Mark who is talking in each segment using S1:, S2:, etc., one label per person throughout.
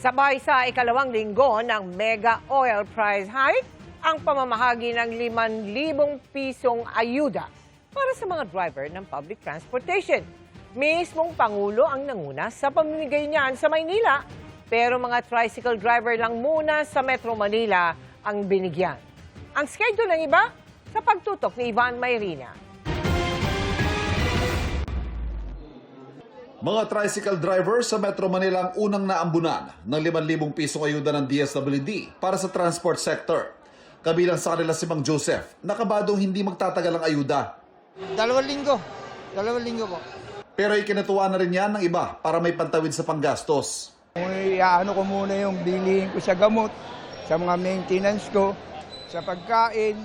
S1: Sabay sa ikalawang linggo ng mega oil price hike, ang pamamahagi ng 5,000 pisong ayuda para sa mga driver ng public transportation. Mismong Pangulo ang nanguna sa pamimigay niyan sa Maynila, pero mga tricycle driver lang muna sa Metro Manila ang binigyan. Ang schedule ng iba sa pagtutok ni Ivan Mayrina.
S2: Mga tricycle driver sa Metro Manila ang unang naambunan ng 5,000 pisong ayuda ng DSWD para sa transport sector. Kabilang sa kanila si Mang Joseph, nakabadong hindi magtatagal ang ayuda.
S3: 2 linggo. 2 linggo po.
S2: Pero ikinatuwa na rin yan ng iba para may pantawid sa panggastos.
S3: Iaano ko muna yung bilihin ko sa gamot, sa mga maintenance ko, sa pagkain.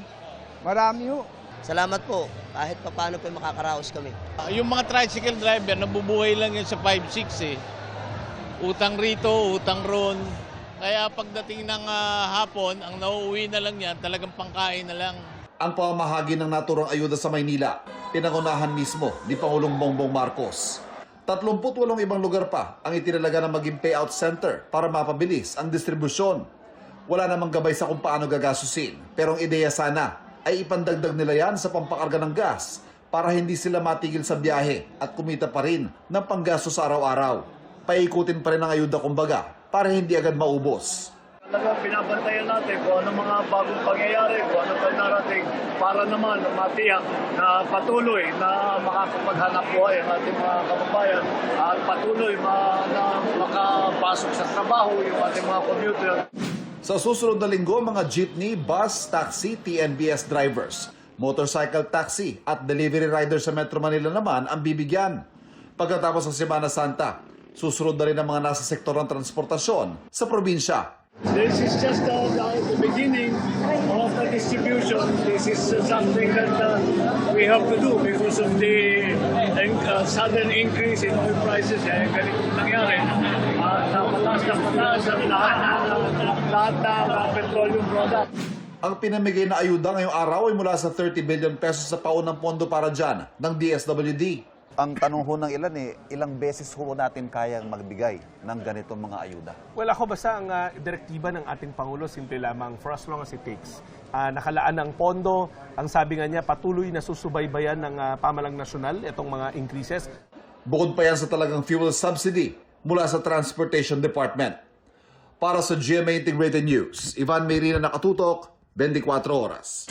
S3: Marami ho.
S4: Salamat po. Kahit pa paano pa makakaraos kami.
S5: Yung mga tricycle driver, nabubuhay lang yun sa 5-6 eh. Utang rito, utang ron. Kaya pagdating ng hapon, ang nauuwi na lang yan, talagang pangkain na lang.
S2: Ang pamamahagi ng naturang ayuda sa Maynila, pinangunahan mismo ni Pangulong Bongbong Marcos. 38 ibang lugar pa ang itinalaga na maging payout center para mapabilis ang distribusyon. Wala namang gabay sa kung paano gagasusin, pero ang ideya sana ay ipandagdag nila yan sa pampakarga ng gas para hindi sila matigil sa biyahe at kumita pa rin ng panggasto sa araw-araw. Paikutin pa rin ang ayuda kumbaga para hindi agad maubos.
S6: Talagang binabantayan natin kung ano mga bagong pangyayari, kung ano pa darating para naman matiyak na patuloy na makakapaghanap buhay ang ating mga kababayan at patuloy na makapasok sa trabaho yung ating mga commuter.
S2: Sa susunod na linggo, mga jeepney, bus, taxi, TNBS drivers, motorcycle taxi at delivery riders sa Metro Manila naman ang bibigyan. Pagkatapos ng Semana Santa, susunod na rin ang mga nasa sektor ng transportasyon sa probinsya.
S6: This is just the beginning of the distribution. This is something that we have to do because of the sudden increase in oil prices. Ganitong nangyari. Napataas ang lahat ng petroleum product.
S2: Ang pinamigay na ayuda ngayong araw ay mula sa 30 billion pesos sa paunang pondo para dyan ng DSWD.
S7: Ang tanong ho ng ilan ilang beses ho natin kayang magbigay ng ganitong mga ayuda?
S8: Well, ako basta ang direktiba ng ating Pangulo, simple lamang, for as long as it takes. Nakalaan ng pondo, ang sabi nga niya, patuloy na susubaybayan ng pamalang nasyonal itong mga increases.
S2: Bukod pa yan sa talagang fuel subsidy mula sa Transportation Department. Para sa GMA Integrated News, Ivan Mayrina, nakatutok, 24 oras.